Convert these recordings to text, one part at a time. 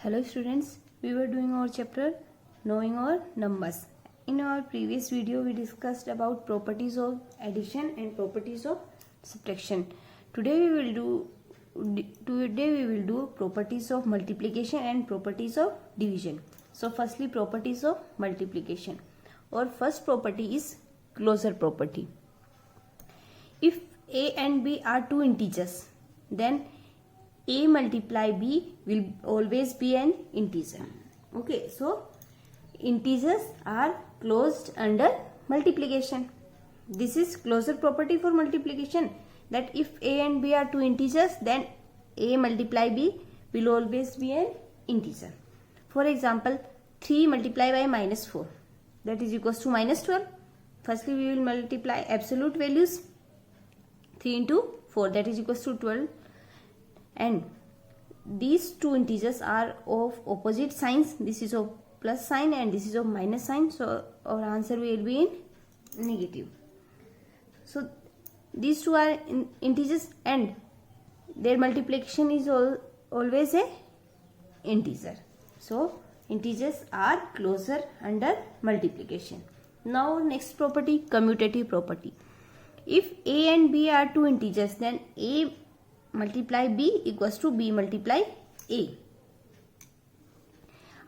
Hello students, we were doing our chapter knowing our numbers. In our previous video we discussed about properties of addition and properties of subtraction. Today we will do properties of multiplication and properties of division. So firstly, properties of multiplication. Our first property is closure property. If a and b are two integers, then a multiply b will always be an integer. Okay, so integers are closed under multiplication. This is closure property for multiplication, that if a and b are two integers, then a multiply b will always be an integer. For example, 3 multiplied by minus 4, that is equals to minus 12. Firstly, we will multiply absolute values. 3 into 4, that is equals to 12. And these two integers are of opposite signs. This is of plus sign and this is of minus sign. So our answer will be in negative. So these two are integers and their multiplication is always a integer. So integers are closer under multiplication. Now next property, commutative property. If a and b are two integers, then a multiply b equals to b multiply a.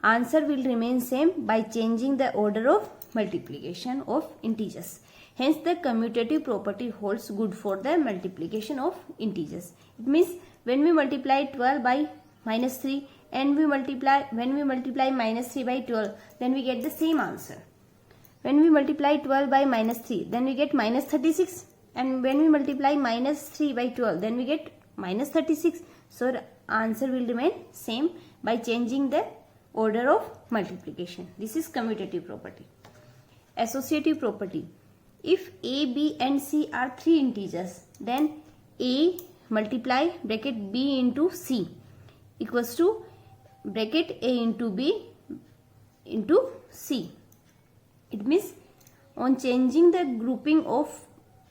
Answer will remain same by changing the order of multiplication of integers. Hence the commutative property holds good for the multiplication of integers. It means when we multiply 12 by minus 3 and when we multiply minus 3 by 12, then we get the same answer. When we multiply 12 by minus 3, then we get minus 36, and when we multiply minus 3 by 12, then we get minus 36. So the answer will remain same by changing the order of multiplication. This is commutative property. Associative property. If a, b and c are three integers, then a multiply bracket b into c equals to bracket a into b into c. It means on changing the grouping of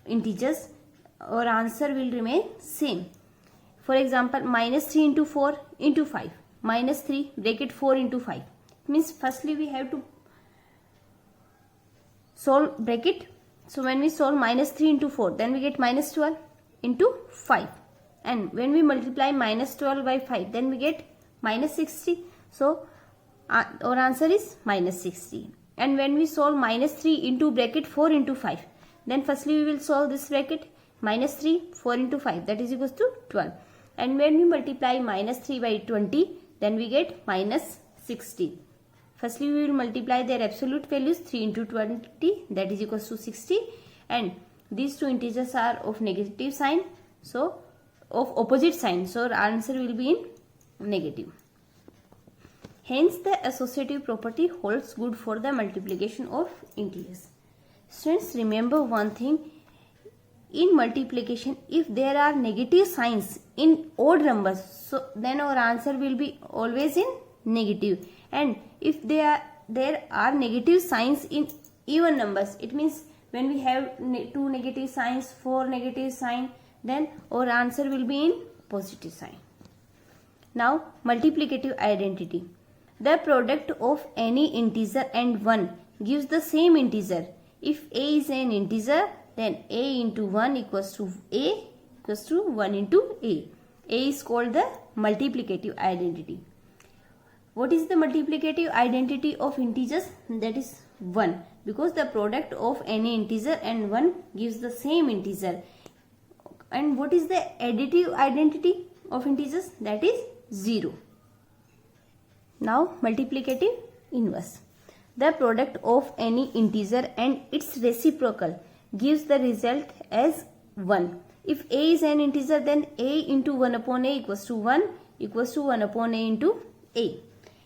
integers, our answer will remain same. For example, minus 3 into 4 into 5, minus 3 bracket 4 into 5. It means firstly we have to solve bracket. So when we solve minus 3 into 4, then we get minus 12 into 5. And when we multiply minus 12 by 5, then we get minus 60. So our answer is minus 60. And when we solve minus 3 into bracket 4 into 5, then firstly we will solve this bracket, minus 3, 4 into 5, that is equals to 12. And when we multiply minus 3 by 20, then we get minus 60. Firstly we will multiply their absolute values, 3 into 20, that is equals to 60. And these two integers are of negative sign, so of opposite sign. So our answer will be in negative. Hence the associative property holds good for the multiplication of integers. Students, remember one thing. In multiplication, if there are negative signs in odd numbers, so then our answer will be always in negative. And if there are negative signs in even numbers, it means when we have 2 negative signs, 4 negative sign, then our answer will be in positive sign. Now multiplicative identity. The product of any integer and 1 gives the same integer. If a is an integer, then a into 1 equals to a equals to 1 into a. A is called the multiplicative identity. What is the multiplicative identity of integers? That is 1, because the product of any integer and 1 gives the same integer. And what is the additive identity of integers? That is 0. Now multiplicative inverse. The product of any integer and its reciprocal gives the result as 1. If a is an integer, then a into 1 upon a equals to 1 equals to 1 upon a into a.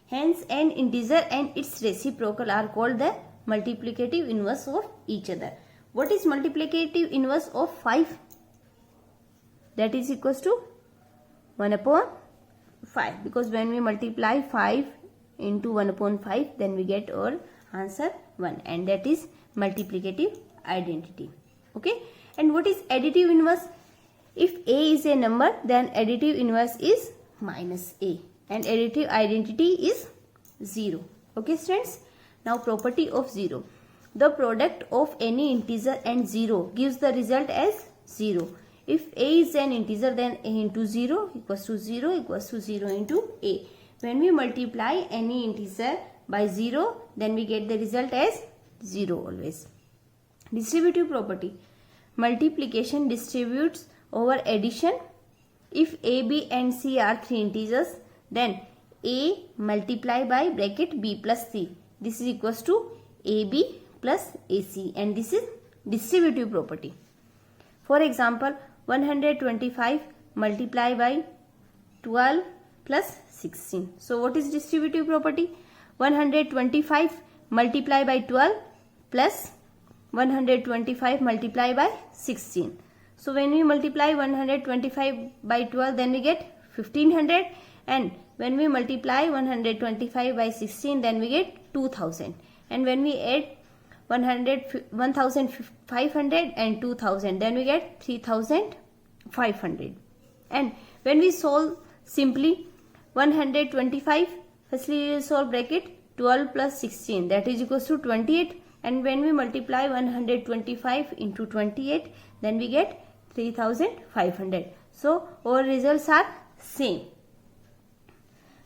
Hence an integer and its reciprocal are called the multiplicative inverse of each other. What is multiplicative inverse of 5? That is equals to 1 upon 5, because when we multiply 5 into 1 upon 5, then we get our answer 1, and that is multiplicative identity. Okay, and what is additive inverse? If a is a number, then additive inverse is minus a. and additive identity is 0. Okay students, now property of 0. The product of any integer and 0 gives the result as 0. If a is an integer, then a into 0 equals to 0 equals to 0 into a. When we multiply any integer by 0, then we get the result as 0 always. Distributive property. Multiplication distributes over addition. If a, b and c are 3 integers, then a multiply by bracket b plus c. This is equals to ab plus ac, and this is distributive property. For example, 125 multiply by 12 plus 16. So what is distributive property? 125 multiply by 12 plus 125 multiply by 16. So when we multiply 125 by 12, then we get 1500, and when we multiply 125 by 16, then we get 2000, and when we add 1500 and 2000, then we get 3500. And when we solve simply 125, firstly we will solve bracket 12 plus 16, that is equals to 28, and when we multiply 125 into 28, then we get 3500. So our results are same.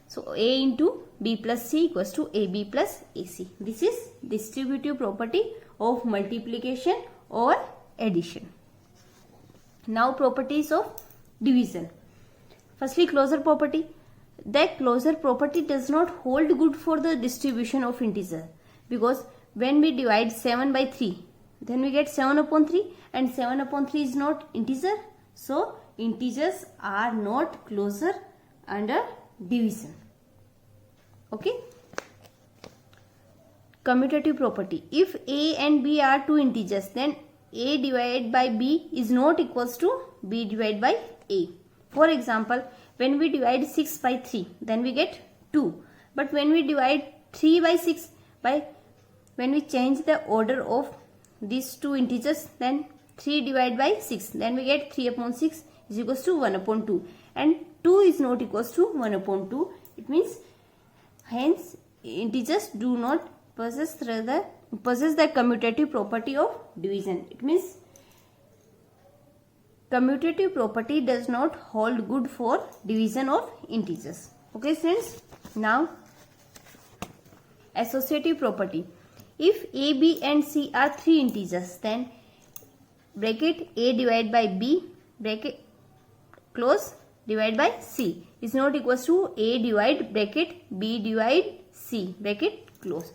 So a into b plus c equals to ab plus ac. This is distributive property of multiplication or addition. Now properties of division. Firstly, closure property. The closure property does not hold good for the distribution of integer, because when we divide 7 by 3, then we get 7 upon 3, and 7 upon 3 is not integer. So integers are not closure under division. Okay. Commutative property. If a and b are 2 integers, then a divided by b is not equals to b divided by a. For example, when we divide 6 by 3, then we get 2. But when we divide 3 by 6, when we change the order of these two integers, then 3 divided by 6, then we get 3 upon 6 is equals to 1 upon 2, and 2 is not equals to 1 upon 2. It means hence integers do not possess the commutative property of division. It means commutative property does not hold good for division of integers. Okay friends, now associative property. If a, b and c are 3 integers, then bracket a divided by b bracket close divided by c is not equals to a divide bracket b divide c bracket close.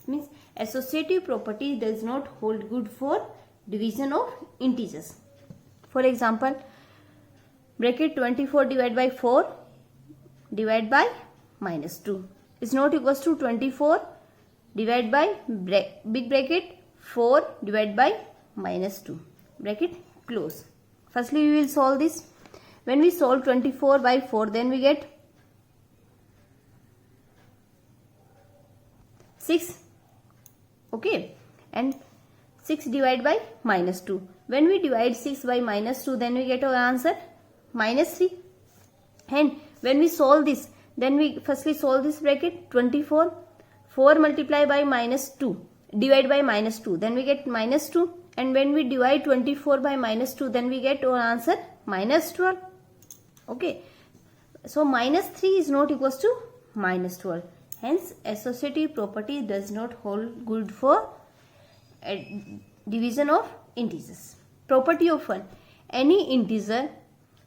It means associative property does not hold good for division of integers. For example, bracket 24 divided by 4 divided by minus 2 is not equals to 24 divided by big bracket 4 divided by minus 2 bracket close. Firstly we will solve this. When we solve 24 by 4, then we get 6. Okay, and 6 divided by minus 2. When we divide 6 by minus 2, then we get our answer minus 3. And when we solve this, then we firstly solve this bracket 24. 4 multiply by minus 2 divided by minus 2, then we get minus 2. And when we divide 24 by minus 2, then we get our answer minus 12. Okay, so minus 3 is not equals to minus 12. Hence associative property does not hold good for division of integers. Property of 1. Any integer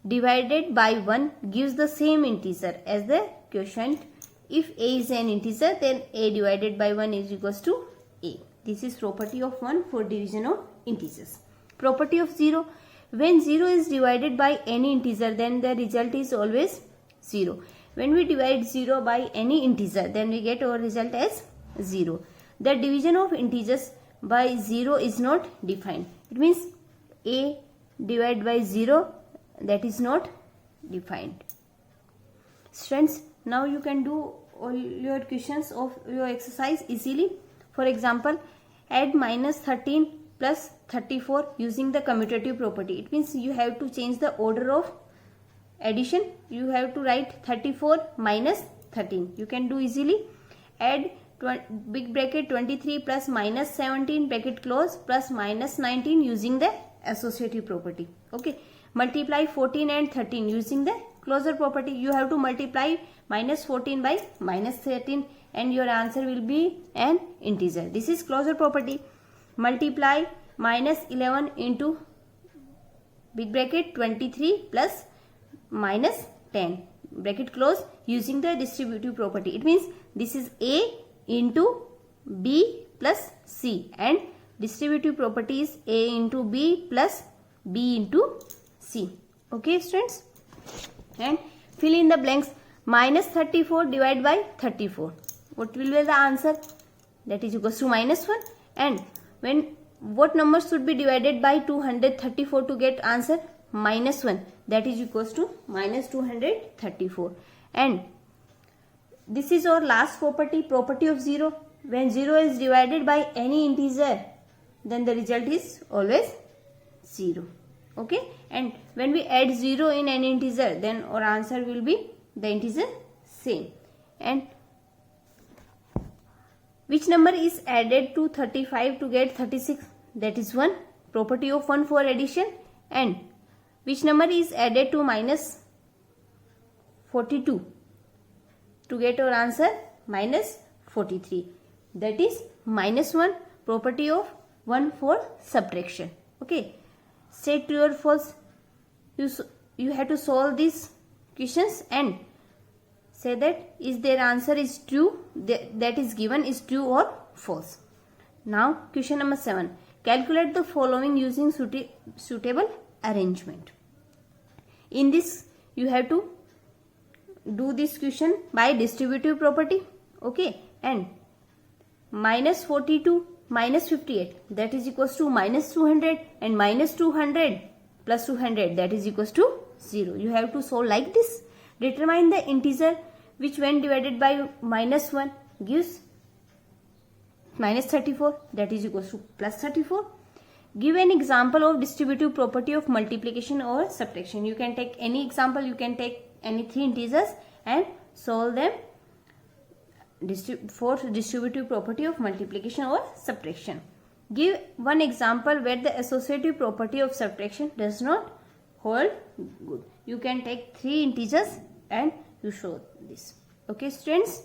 divided by 1 gives the same integer as the quotient. If a is an integer, then a divided by 1 is equals to a. This is property of 1 for division of integers. Property of 0. When 0 is divided by any integer, then the result is always 0. When we divide 0 by any integer, then we get our result as 0. The division of integers by 0 is not defined. It means a divided by 0, that is not defined. Students, now you can do all your questions of your exercise easily. For example, add minus 13 plus 34 using the commutative property. It means you have to change the order of addition, you have to write 34 minus 13. You can do easily. Add big bracket 23 plus minus 17 bracket close plus minus 19 using the associative property. Okay. Multiply 14 and 13 using the closure property. You have to multiply minus 14 by minus 13 and your answer will be an integer. This is closure property. Multiply minus 11 into big bracket 23 plus minus 10 bracket close using the distributive property. It means this is A into B plus C and distributive property is A into B plus B into C. Okay students, and fill in the blanks. Minus 34 divided by 34, what will be the answer? That is equals to minus 1. And what number should be divided by 234 to get answer? Minus 1. That is equals to minus 234. And this is our last property, property of 0. When 0 is divided by any integer, then the result is always 0. Okay. And when we add 0 in an integer, then our answer will be the integer same. And which number is added to 35 to get 36? That is 1. Property of 1 for addition. And which number is added to minus 42 to get our answer? Minus 43. That is minus 1. Property of 1 for subtraction. Okay. Say true or false. You have to solve these questions and say that is their answer is true, that is given is true or false. Now question number 7. Calculate the following using suitable arrangement. In this you have to do this question by distributive property. Okay. And minus 42 minus 58, that is equals to minus 200, and minus 200 plus 200, that is equals to 0. You have to solve like this. Determine the integer which when divided by minus 1 gives minus 34, that is equals to plus 34. Give an example of distributive property of multiplication or subtraction. You can take any example, you can take any 3 integers and solve them for distributive property of multiplication or subtraction. Give one example where the associative property of subtraction does not hold good. You can take 3 integers and you show this. Okay students.